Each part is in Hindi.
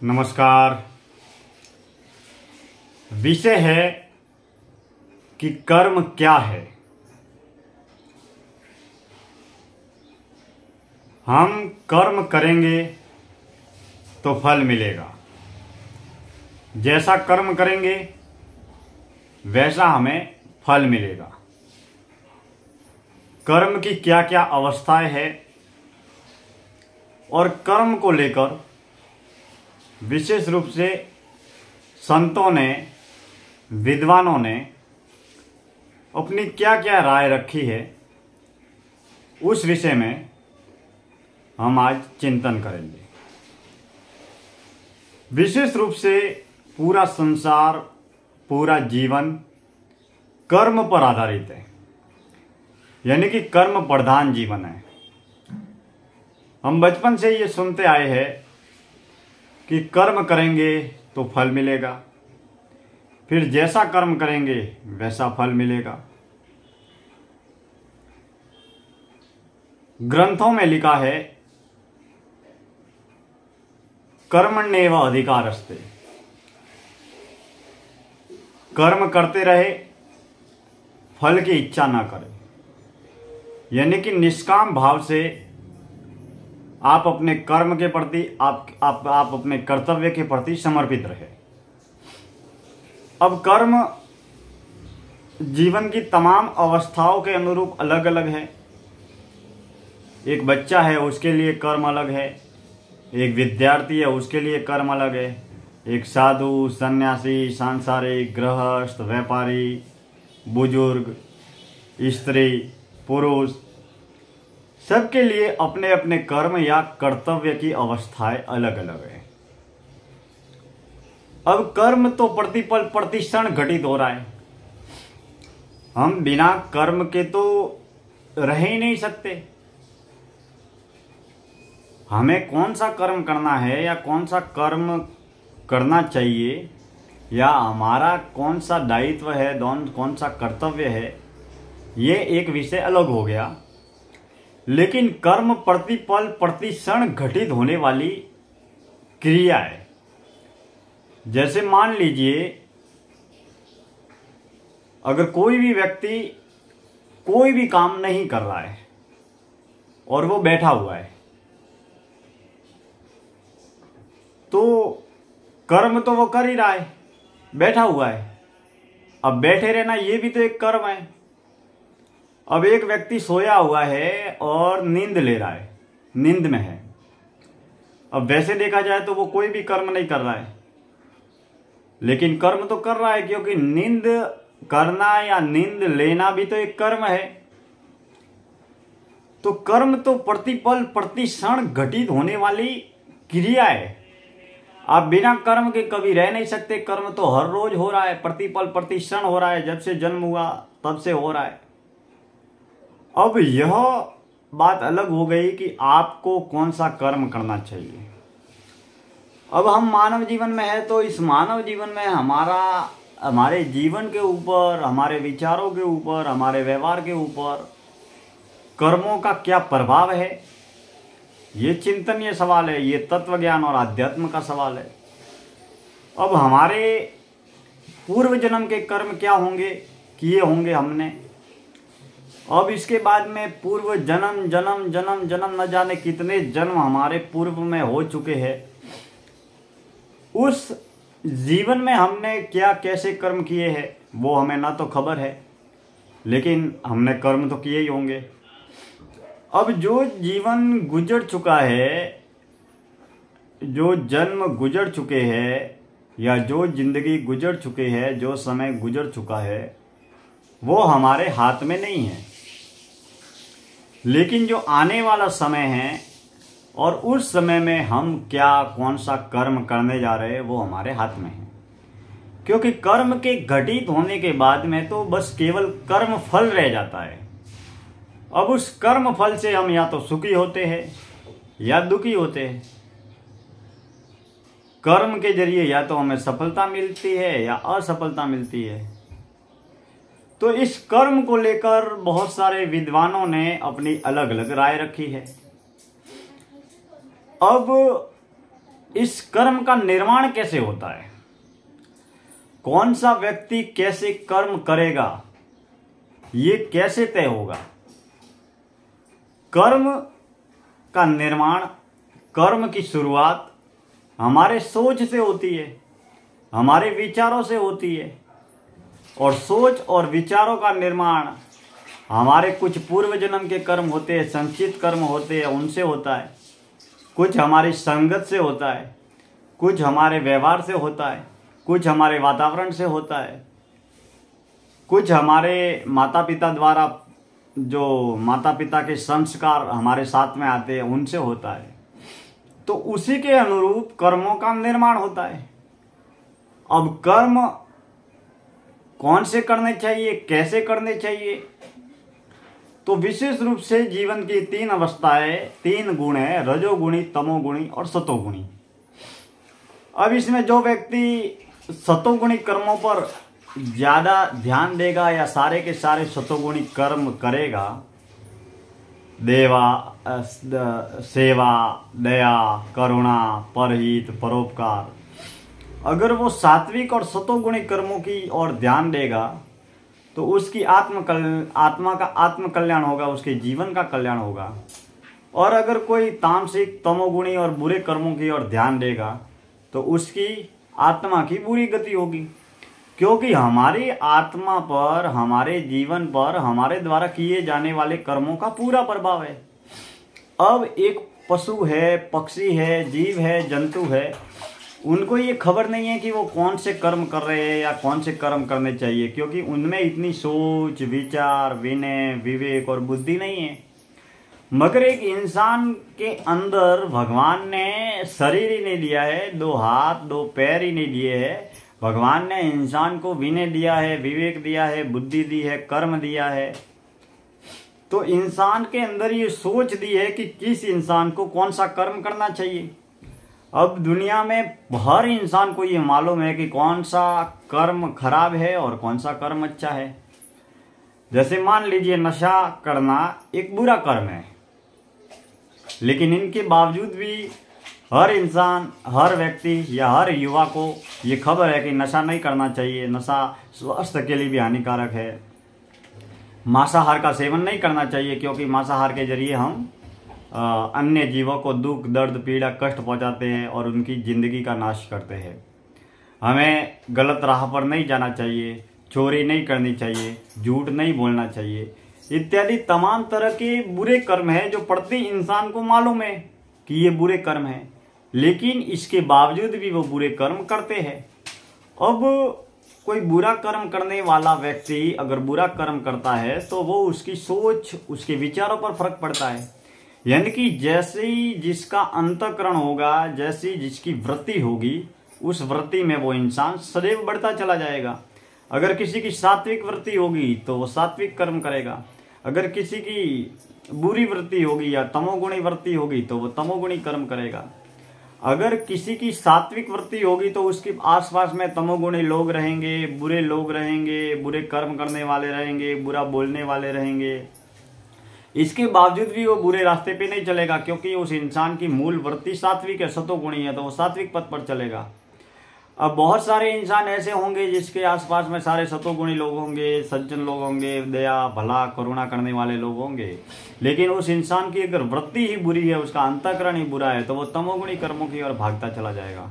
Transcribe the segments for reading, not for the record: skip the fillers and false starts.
नमस्कार। विषय है कि कर्म क्या है। हम कर्म करेंगे तो फल मिलेगा। जैसा कर्म करेंगे वैसा हमें फल मिलेगा। कर्म की क्या क्या अवस्थाएं हैं और कर्म को लेकर विशेष रूप से संतों ने, विद्वानों ने अपनी क्या क्या राय रखी है, उस विषय में हम आज चिंतन करेंगे। विशेष रूप से पूरा संसार, पूरा जीवन कर्म पर आधारित है, यानी कि कर्म प्रधान जीवन है। हम बचपन से ये सुनते आए हैं कि कर्म करेंगे तो फल मिलेगा, फिर जैसा कर्म करेंगे वैसा फल मिलेगा। ग्रंथों में लिखा है कर्मण्येव अधिकारस्ते, कर्म करते रहे, फल की इच्छा ना करें, यानी कि निष्काम भाव से आप अपने कर्म के प्रति, आप अपने कर्तव्य के प्रति समर्पित रहे। अब कर्म जीवन की तमाम अवस्थाओं के अनुरूप अलग अलग है। एक बच्चा है, उसके लिए कर्म अलग है। एक विद्यार्थी है, उसके लिए कर्म अलग है। एक साधु, सन्यासी, सांसारिक, गृहस्थ, व्यापारी, बुजुर्ग, स्त्री, पुरुष, सबके लिए अपने अपने कर्म या कर्तव्य की अवस्थाएं अलग अलग है। अब कर्म तो प्रतिपल प्रतिक्षण घटित हो रहा है। हम बिना कर्म के तो रह ही नहीं सकते। हमें कौन सा कर्म करना है या कौन सा कर्म करना चाहिए या हमारा कौन सा दायित्व है, कौन सा कर्तव्य है, ये एक विषय अलग हो गया। लेकिन कर्म प्रतिपल प्रतिक्षण घटित होने वाली क्रिया है। जैसे मान लीजिए, अगर कोई भी व्यक्ति कोई भी काम नहीं कर रहा है और वो बैठा हुआ है, तो कर्म तो वो कर ही रहा है, बैठा हुआ है। अब बैठे रहना ये भी तो एक कर्म है। अब एक व्यक्ति सोया हुआ है और नींद ले रहा है, नींद में है। अब वैसे देखा जाए तो वो कोई भी कर्म नहीं कर रहा है, लेकिन कर्म तो कर रहा है, क्योंकि नींद करना या नींद लेना भी तो एक कर्म है। तो कर्म तो प्रतिपल प्रतिक्षण घटित होने वाली क्रिया है। आप बिना कर्म के कभी रह नहीं सकते। कर्म तो हर रोज हो रहा है, प्रतिपल प्रतिक्षण हो रहा है, जब से जन्म हुआ तब से हो रहा है। अब यह बात अलग हो गई कि आपको कौन सा कर्म करना चाहिए। अब हम मानव जीवन में है, तो इस मानव जीवन में हमारे जीवन के ऊपर, हमारे विचारों के ऊपर, हमारे व्यवहार के ऊपर कर्मों का क्या प्रभाव है, ये चिंतनीय सवाल है। ये तत्व ज्ञान और आध्यात्म का सवाल है। अब हमारे पूर्व जन्म के कर्म क्या होंगे, किए होंगे हमने। अब इसके बाद में पूर्व जन्म जन्म जन्म जन्म न जाने कितने जन्म हमारे पूर्व में हो चुके हैं। उस जीवन में हमने क्या कैसे कर्म किए हैं वो हमें ना तो खबर है, लेकिन हमने कर्म तो किए ही होंगे। अब जो जीवन गुजर चुका है, जो जन्म गुजर चुके हैं या जो जिंदगी गुजर चुके हैं, जो समय गुजर चुका है, वो हमारे हाथ में नहीं है। लेकिन जो आने वाला समय है और उस समय में हम क्या कौन सा कर्म करने जा रहे हैं वो हमारे हाथ में है। क्योंकि कर्म के घटित होने के बाद में तो बस केवल कर्म फल रह जाता है। अब उस कर्म फल से हम या तो सुखी होते हैं या दुखी होते हैं। कर्म के जरिए या तो हमें सफलता मिलती है या असफलता मिलती है। तो इस कर्म को लेकर बहुत सारे विद्वानों ने अपनी अलग अलग राय रखी है। अब इस कर्म का निर्माण कैसे होता है, कौन सा व्यक्ति कैसे कर्म करेगा, ये कैसे तय होगा। कर्म का निर्माण, कर्म की शुरुआत हमारे सोच से होती है, हमारे विचारों से होती है। और सोच और विचारों का निर्माण हमारे कुछ पूर्व जन्म के कर्म होते हैं, संचित कर्म होते हैं, उनसे होता है। कुछ हमारी संगत से होता है, कुछ हमारे व्यवहार से होता है, कुछ हमारे वातावरण से होता है, कुछ हमारे माता पिता द्वारा जो माता पिता के संस्कार हमारे साथ में आते हैं उनसे होता है। तो उसी के अनुरूप कर्मों का निर्माण होता है। अब कर्म कौन से करने चाहिए, कैसे करने चाहिए, तो विशेष रूप से जीवन की 3 अवस्थाएं, 3 गुण है, रजोगुणी, तमोगुणी और सतोगुणी। अब इसमें जो व्यक्ति सतोगुणी कर्मों पर ज्यादा ध्यान देगा या सारे के सारे सतोगुणी कर्म करेगा, सेवा, दया, करुणा, परहित, परोपकार, अगर वो सात्विक और सतोगुणी कर्मों की ओर ध्यान देगा तो उसकी आत्मा का आत्मकल्याण होगा, उसके जीवन का कल्याण होगा। और अगर कोई तामसिक, तमोगुणी और बुरे कर्मों की ओर ध्यान देगा तो उसकी आत्मा की बुरी गति होगी, क्योंकि हमारी आत्मा पर, हमारे जीवन पर हमारे द्वारा किए जाने वाले कर्मों का पूरा प्रभाव है। अब एक पशु है, पक्षी है, जीव है, जंतु है, उनको ये खबर नहीं है कि वो कौन से कर्म कर रहे हैं या कौन से कर्म करने चाहिए, क्योंकि उनमें इतनी सोच, विचार, विनय, विवेक और बुद्धि नहीं है। मगर एक इंसान के अंदर भगवान ने शरीर ही नहीं दिया है, 2 हाथ 2 पैर ही नहीं दिए है। भगवान ने इंसान को विनय दिया है, विवेक दिया है, बुद्धि दी है, कर्म दिया है। तो इंसान के अंदर ये सोच दी है कि किस इंसान को कौन सा कर्म करना चाहिए। अब दुनिया में हर इंसान को ये मालूम है कि कौन सा कर्म खराब है और कौन सा कर्म अच्छा है। जैसे मान लीजिए नशा करना एक बुरा कर्म है, लेकिन इनके बावजूद भी हर इंसान, हर व्यक्ति या हर युवा को ये खबर है कि नशा नहीं करना चाहिए, नशा स्वास्थ्य के लिए भी हानिकारक है। मांसाहार का सेवन नहीं करना चाहिए, क्योंकि मांसाहार के जरिए हम अन्य जीवों को दुख, दर्द, पीड़ा, कष्ट पहुंचाते हैं और उनकी जिंदगी का नाश करते हैं। हमें गलत राह पर नहीं जाना चाहिए, चोरी नहीं करनी चाहिए, झूठ नहीं बोलना चाहिए, इत्यादि तमाम तरह के बुरे कर्म हैं जो प्रति इंसान को मालूम है कि ये बुरे कर्म हैं, लेकिन इसके बावजूद भी वो बुरे कर्म करते हैं। अब कोई बुरा कर्म करने वाला व्यक्ति अगर बुरा कर्म करता है तो वो उसकी सोच, उसके विचारों पर फर्क पड़ता है। यानी कि जैसे ही जिसका अंतःकरण होगा, जैसी जिसकी वृत्ति होगी, उस वृत्ति में वो इंसान सदैव बढ़ता चला जाएगा। अगर किसी की सात्विक वृत्ति होगी तो वो सात्विक कर्म करेगा, अगर किसी की बुरी वृत्ति होगी या तमोगुणी वृत्ति होगी तो वो तमोगुणी कर्म करेगा। अगर किसी की सात्विक वृत्ति होगी तो उसके आसपास में तमोगुणी लोग रहेंगे, बुरे लोग रहेंगे, बुरे कर्म करने वाले रहेंगे, बुरा बोलने वाले रहेंगे। इसके बावजूद भी वो बुरे रास्ते पे नहीं चलेगा, क्योंकि उस इंसान की मूल वृत्ति सात्विक है, सतोगुणी है, तो वो सात्विक पथ पर चलेगा। अब बहुत सारे इंसान ऐसे होंगे जिसके आसपास में सारे सतोगुणी लोग होंगे, सज्जन लोग होंगे, दया, भला, करुणा करने वाले लोग होंगे, लेकिन उस इंसान की अगर वृत्ति ही बुरी है, उसका अंतःकरण ही बुरा है, तो वो तमोगुणी कर्मों की ओर भागता चला जाएगा।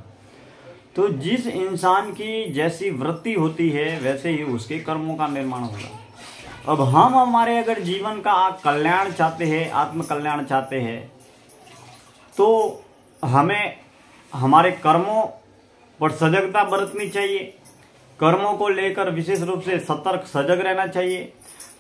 तो जिस इंसान की जैसी वृत्ति होती है वैसे ही उसके कर्मों का निर्माण होगा। अब हम हमारे अगर जीवन का कल्याण चाहते हैं, आत्मकल्याण चाहते हैं, तो हमें हमारे कर्मों पर सजगता बरतनी चाहिए। कर्मों को लेकर विशेष रूप से सतर्क, सजग रहना चाहिए।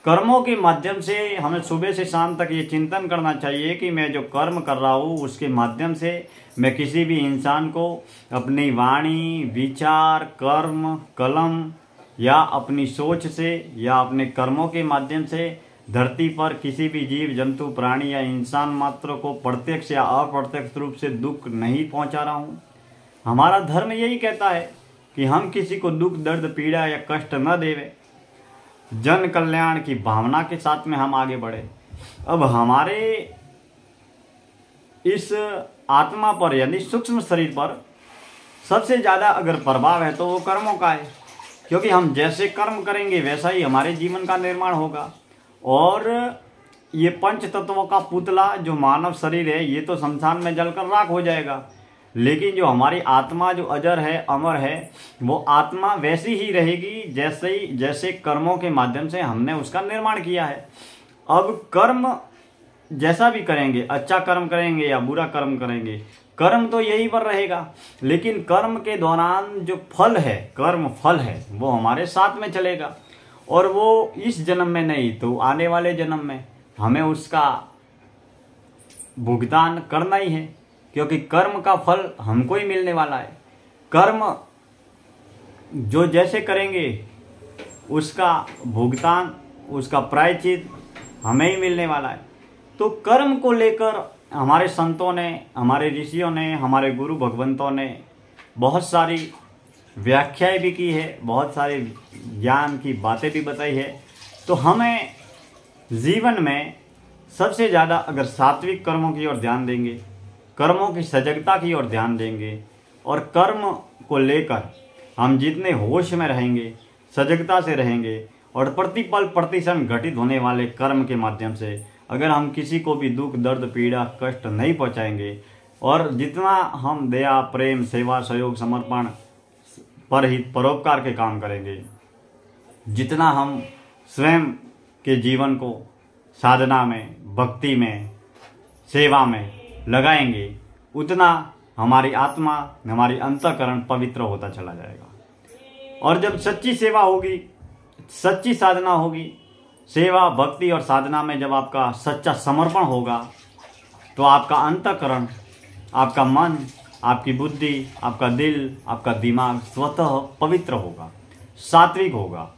कर्मों के माध्यम से हमें सुबह से शाम तक ये चिंतन करना चाहिए कि मैं जो कर्म कर रहा हूँ उसके माध्यम से मैं किसी भी इंसान को अपनी वाणी, विचार, कर्म, कलम या अपनी सोच से या अपने कर्मों के माध्यम से धरती पर किसी भी जीव, जंतु, प्राणी या इंसान मात्र को प्रत्यक्ष या अप्रत्यक्ष रूप से दुख नहीं पहुंचा रहा हूं। हमारा धर्म यही कहता है कि हम किसी को दुख, दर्द, पीड़ा या कष्ट न देवे, जन कल्याण की भावना के साथ में हम आगे बढ़े। अब हमारे इस आत्मा पर यानी सूक्ष्म शरीर पर सबसे ज़्यादा अगर प्रभाव है तो वो कर्मों का है, क्योंकि हम जैसे कर्म करेंगे वैसा ही हमारे जीवन का निर्माण होगा। और ये पंच तत्वों का पुतला जो मानव शरीर है ये तो शमशान में जलकर राख हो जाएगा, लेकिन जो हमारी आत्मा जो अजर है, अमर है, वो आत्मा वैसी ही रहेगी जैसे कर्मों के माध्यम से हमने उसका निर्माण किया है। अब कर्म जैसा भी करेंगे, अच्छा कर्म करेंगे या बुरा कर्म करेंगे, कर्म तो यही पर रहेगा, लेकिन कर्म के दौरान जो फल है, कर्म फल है, वो हमारे साथ में चलेगा। और वो इस जन्म में नहीं तो आने वाले जन्म में हमें उसका भुगतान करना ही है, क्योंकि कर्म का फल हमको ही मिलने वाला है। कर्म जो जैसे करेंगे उसका भुगतान, उसका प्रायश्चित हमें ही मिलने वाला है। तो कर्म को लेकर हमारे संतों ने, हमारे ऋषियों ने, हमारे गुरु भगवंतों ने बहुत सारी व्याख्याएं भी की है, बहुत सारे ज्ञान की बातें भी बताई है। तो हमें जीवन में सबसे ज़्यादा अगर सात्विक कर्मों की ओर ध्यान देंगे, कर्मों की सजगता की ओर ध्यान देंगे, और कर्म को लेकर हम जितने होश में रहेंगे, सजगता से रहेंगे, और प्रतिपल प्रतिक्षण घटित होने वाले कर्म के माध्यम से अगर हम किसी को भी दुख, दर्द, पीड़ा, कष्ट नहीं पहुंचाएंगे, और जितना हम दया, प्रेम, सेवा, सहयोग, समर्पण, परहित, परोपकार के काम करेंगे, जितना हम स्वयं के जीवन को साधना में, भक्ति में, सेवा में लगाएंगे, उतना हमारी आत्मा, हमारी अंतःकरण पवित्र होता चला जाएगा। और जब सच्ची सेवा होगी, सच्ची साधना होगी, सेवा, भक्ति और साधना में जब आपका सच्चा समर्पण होगा, तो आपका अंतःकरण, आपका मन, आपकी बुद्धि, आपका दिल, आपका दिमाग स्वतः पवित्र होगा, सात्विक होगा।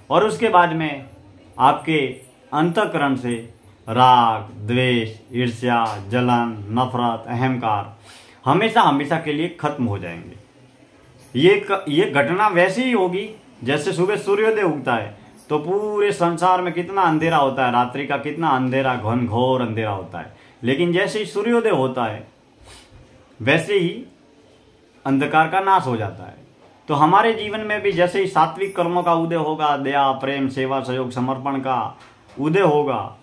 और उसके बाद में आपके अंतःकरण से राग, द्वेष, ईर्ष्या, जलन, नफरत, अहंकार हमेशा हमेशा के लिए खत्म हो जाएंगे। ये घटना वैसी ही होगी जैसे सुबह सूर्योदय उगता है तो पूरे संसार में कितना अंधेरा होता है, रात्रि का कितना अंधेरा, घनघोर अंधेरा होता है, लेकिन जैसे ही सूर्योदय होता है वैसे ही अंधकार का नाश हो जाता है। तो हमारे जीवन में भी जैसे ही सात्विक कर्मों का उदय होगा, दया, प्रेम, सेवा, सहयोग, समर्पण का उदय होगा,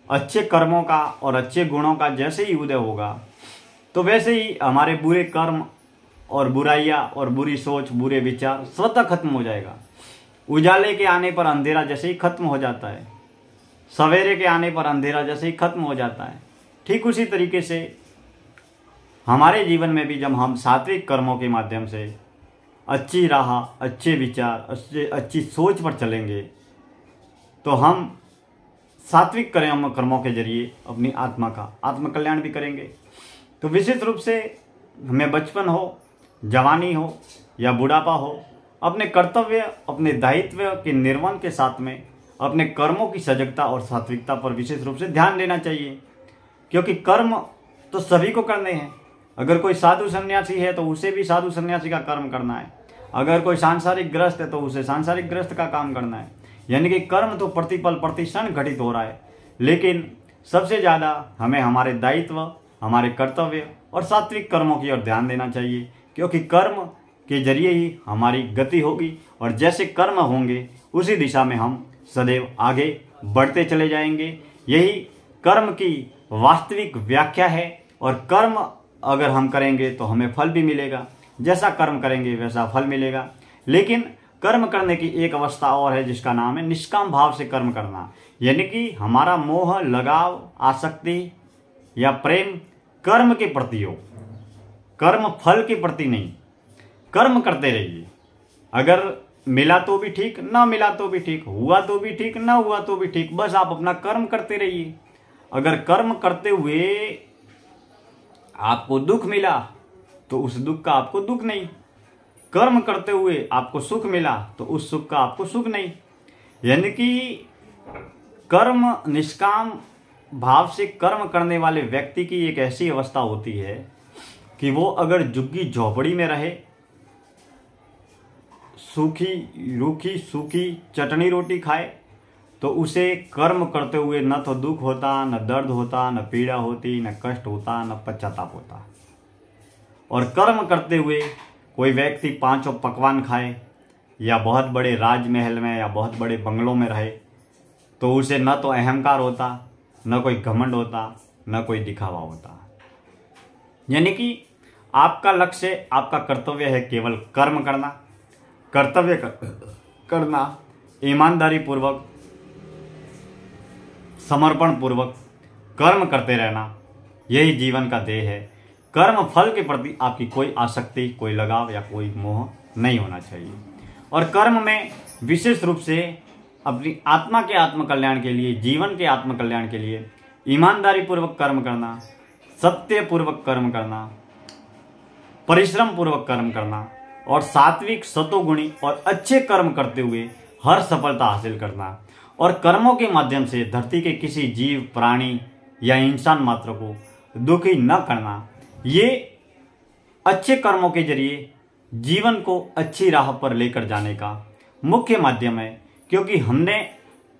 अच्छे कर्मों का और अच्छे गुणों का जैसे ही उदय होगा, तो वैसे ही हमारे बुरे कर्म और बुराइयां और बुरी सोच, बुरे विचार स्वतः खत्म हो जाएगा। उजाले के आने पर अंधेरा जैसे ही खत्म हो जाता है, सवेरे के आने पर अंधेरा जैसे ही खत्म हो जाता है, ठीक उसी तरीके से हमारे जीवन में भी जब हम सात्विक कर्मों के माध्यम से अच्छी राह, अच्छे विचार, अच्छी सोच पर चलेंगे, तो हम सात्विक कर्मों के जरिए अपनी आत्मा का आत्मकल्याण भी करेंगे। तो विशेष रूप से हमें बचपन हो, जवानी हो या बुढ़ापा हो, अपने कर्तव्य, अपने दायित्व के निर्वहन के साथ में अपने कर्मों की सजगता और सात्विकता पर विशेष रूप से ध्यान देना चाहिए, क्योंकि कर्म तो सभी को करने हैं। अगर कोई साधु सन्यासी है तो उसे भी साधु सन्यासी का कर्म करना है, अगर कोई सांसारिक ग्रस्त है तो उसे सांसारिक ग्रस्त का काम करना है। यानी कि कर्म तो प्रतिपल प्रतिक्षण घटित हो रहा है, लेकिन सबसे ज़्यादा हमें हमारे दायित्व, हमारे कर्तव्य और सात्विक कर्मों की ओर ध्यान देना चाहिए, क्योंकि कर्म के जरिए ही हमारी गति होगी, और जैसे कर्म होंगे उसी दिशा में हम सदैव आगे बढ़ते चले जाएंगे। यही कर्म की वास्तविक व्याख्या है, और कर्म अगर हम करेंगे तो हमें फल भी मिलेगा, जैसा कर्म करेंगे वैसा फल मिलेगा। लेकिन कर्म करने की एक अवस्था और है जिसका नाम है निष्काम भाव से कर्म करना, यानी कि हमारा मोह, लगाव, आसक्ति या प्रेम कर्म के प्रति हो, कर्म फल के प्रति नहीं। कर्म करते रहिए, अगर मिला तो भी ठीक, ना मिला तो भी ठीक, हुआ तो भी ठीक, ना हुआ तो भी ठीक, बस आप अपना कर्म करते रहिए। अगर कर्म करते हुए आपको दुख मिला तो उस दुख का आपको दुख नहीं, कर्म करते हुए आपको सुख मिला तो उस सुख का आपको सुख नहीं। यानी कि कर्म, निष्काम भाव से कर्म करने वाले व्यक्ति की एक ऐसी अवस्था होती है कि वो अगर झुग्गी झोपड़ी में रहे, सूखी रूखी सूखी चटनी रोटी खाए, तो उसे कर्म करते हुए न तो दुख होता, न दर्द होता, न पीड़ा होती, न कष्ट होता, न पश्चाताप होता। और कर्म करते हुए कोई व्यक्ति 5 पकवान खाए या बहुत बड़े राजमहल में या बहुत बड़े बंगलों में रहे तो उसे न तो अहंकार होता, न कोई घमंड होता, न कोई दिखावा होता। यानी कि आपका लक्ष्य, आपका कर्तव्य है केवल कर्म करना, कर्तव्य करना, ईमानदारी पूर्वक, समर्पण पूर्वक कर्म करते रहना, यही जीवन का ध्येय है। कर्म फल के प्रति आपकी कोई आसक्ति, कोई लगाव या कोई मोह नहीं होना चाहिए। और कर्म में विशेष रूप से अपनी आत्मा के आत्मकल्याण के लिए, जीवन के आत्मकल्याण के लिए ईमानदारी पूर्वक कर्म करना, सत्य पूर्वक कर्म करना, परिश्रम पूर्वक कर्म करना और सात्विक, सतोगुणी और अच्छे कर्म करते हुए हर सफलता हासिल करना। और कर्मों के माध्यम से धरती के किसी जीव, प्राणी या इंसान मात्र को दुखी न करना, ये अच्छे कर्मों के जरिए जीवन को अच्छी राह पर लेकर जाने का मुख्य माध्यम है। क्योंकि हमने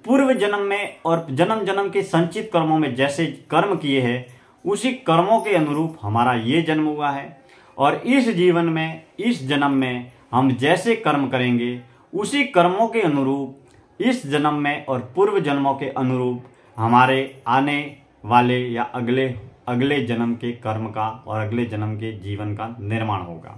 पूर्व जन्म में और जन्म जन्म के संचित कर्मों में जैसे कर्म किए हैं, उसी कर्मों के अनुरूप हमारा ये जन्म हुआ है। और इस जीवन में, इस जन्म में हम जैसे कर्म करेंगे, उसी कर्मों के अनुरूप इस जन्म में और पूर्व जन्मों के अनुरूप हमारे आने वाले या अगले जन्म के कर्म का और अगले जन्म के जीवन का निर्माण होगा।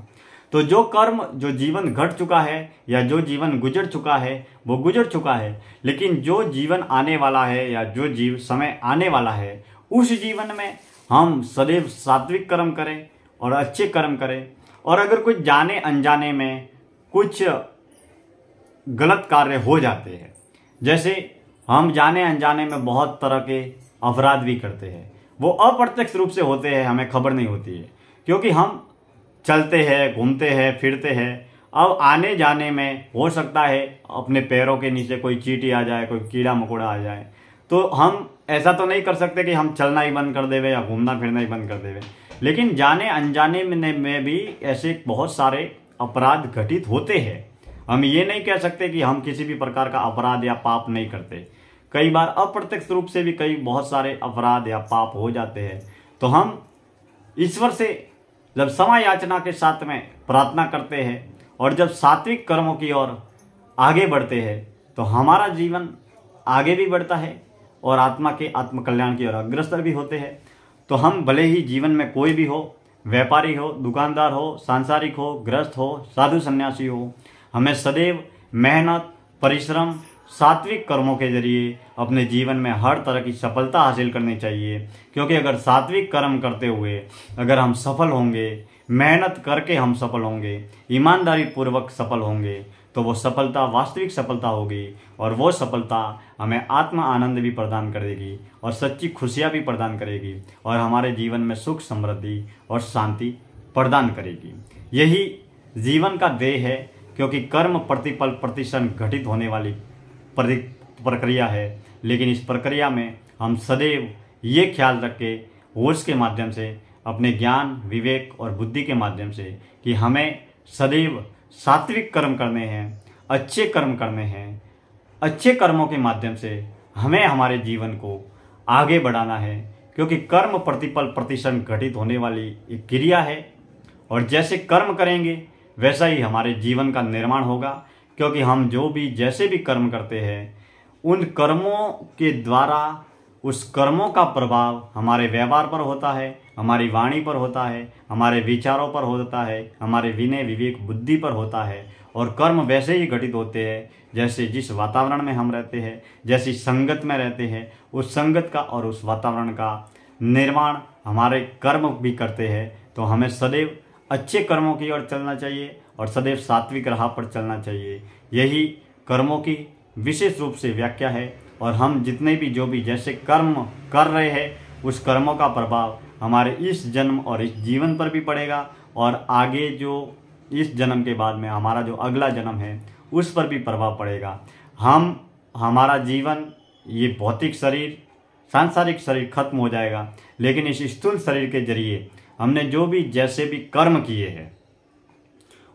तो जो कर्म, जो जीवन घट चुका है या जो जीवन गुजर चुका है वो गुजर चुका है, लेकिन जो जीवन आने वाला है या जो समय आने वाला है, उस जीवन में हम सदैव सात्विक कर्म करें और अच्छे कर्म करें। और अगर कुछ जाने अनजाने में कुछ गलत कार्य हो जाते हैं, जैसे हम जाने अनजाने में बहुत तरह के अपराध भी करते हैं, वो अप्रत्यक्ष रूप से होते हैं, हमें खबर नहीं होती है, क्योंकि हम चलते हैं, घूमते हैं, फिरते हैं। अब आने जाने में हो सकता है अपने पैरों के नीचे कोई चींटी आ जाए, कोई कीड़ा मकोड़ा आ जाए, तो हम ऐसा तो नहीं कर सकते कि हम चलना ही बंद कर देवे या घूमना फिरना ही बंद कर देवे। लेकिन जाने अनजाने में भी ऐसे बहुत सारे अपराध घटित होते हैं। हम ये नहीं कह सकते कि हम किसी भी प्रकार का अपराध या पाप नहीं करते। कई बार अप्रत्यक्ष रूप से भी कई बहुत सारे अपराध या पाप हो जाते हैं। तो हम ईश्वर से जब क्षमा याचना के साथ में प्रार्थना करते हैं और जब सात्विक कर्मों की ओर आगे बढ़ते हैं, तो हमारा जीवन आगे भी बढ़ता है और आत्मा के आत्मकल्याण की ओर अग्रसर भी होते हैं। तो हम भले ही जीवन में कोई भी हो, व्यापारी हो, दुकानदार हो, सांसारिक हो, गृहस्थ हो, साधु सन्यासी हो, हमें सदैव मेहनत, परिश्रम, सात्विक कर्मों के जरिए अपने जीवन में हर तरह की सफलता हासिल करनी चाहिए। क्योंकि अगर सात्विक कर्म करते हुए अगर हम सफल होंगे, मेहनत करके हम सफल होंगे, ईमानदारी पूर्वक सफल होंगे, तो वो सफलता वास्तविक सफलता होगी और वो सफलता हमें आत्म आनंद भी प्रदान करेगी और सच्ची खुशियाँ भी प्रदान करेगी और हमारे जीवन में सुख, समृद्धि और शांति प्रदान करेगी। यही जीवन का ध्येय है। क्योंकि कर्म प्रतिपल प्रतिक्षण घटित होने वाली प्रक्रिया है, लेकिन इस प्रक्रिया में हम सदैव ये ख्याल रखें होश के माध्यम से, अपने ज्ञान, विवेक और बुद्धि के माध्यम से, कि हमें सदैव सात्विक कर्म करने हैं, अच्छे कर्म करने हैं। अच्छे कर्मों के माध्यम से हमें हमारे जीवन को आगे बढ़ाना है। क्योंकि कर्म प्रतिपल प्रतिक्षण घटित होने वाली एक क्रिया है और जैसे कर्म करेंगे वैसा ही हमारे जीवन का निर्माण होगा। क्योंकि हम जो भी जैसे भी कर्म करते हैं, उन कर्मों के द्वारा उस कर्मों का प्रभाव हमारे व्यवहार पर होता है, हमारी वाणी पर होता है, हमारे विचारों पर होता है, हमारे विनय, विवेक, बुद्धि पर होता है। और कर्म वैसे ही घटित होते हैं जैसे जिस वातावरण में हम रहते हैं, जैसी संगत में रहते हैं, उस संगत का और उस वातावरण का निर्माण हमारे कर्म भी करते हैं। तो हमें सदैव अच्छे कर्मों की ओर चलना चाहिए और सदैव सात्विक राह पर चलना चाहिए। यही कर्मों की विशेष रूप से व्याख्या है। और हम जितने भी जो भी जैसे कर्म कर रहे हैं, उस कर्मों का प्रभाव हमारे इस जन्म और इस जीवन पर भी पड़ेगा और आगे जो इस जन्म के बाद में हमारा जो अगला जन्म है उस पर भी प्रभाव पड़ेगा। हमारा जीवन, ये भौतिक शरीर, सांसारिक शरीर खत्म हो जाएगा, लेकिन इस स्थूल शरीर के जरिए हमने जो भी जैसे भी कर्म किए हैं,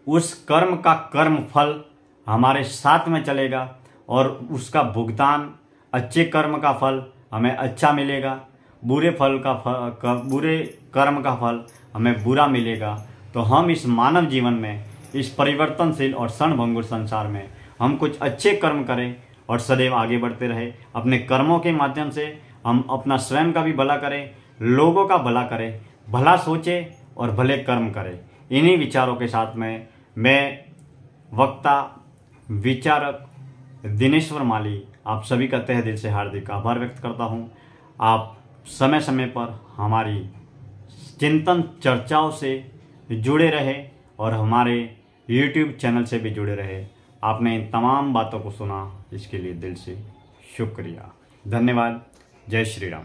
उस कर्म का कर्म फल हमारे साथ में चलेगा और उसका भुगतान अच्छे कर्म का फल हमें अच्छा मिलेगा, बुरे कर्म का फल हमें बुरा मिलेगा। तो हम इस मानव जीवन में, इस परिवर्तनशील और क्षणभंगुर संसार में हम कुछ अच्छे कर्म करें और सदैव आगे बढ़ते रहे। अपने कर्मों के माध्यम से हम अपना स्वयं का भी भला करें, लोगों का भला करें, भला सोचें और भले कर्म करें। इन्हीं विचारों के साथ में मैं वक्ता विचारक दिनेश्वर माली आप सभी का तहे दिल से हार्दिक आभार व्यक्त करता हूँ। आप समय समय पर हमारी चिंतन चर्चाओं से जुड़े रहे और हमारे YouTube चैनल से भी जुड़े रहे। आपने इन तमाम बातों को सुना, इसके लिए दिल से शुक्रिया। धन्यवाद। जय श्री राम।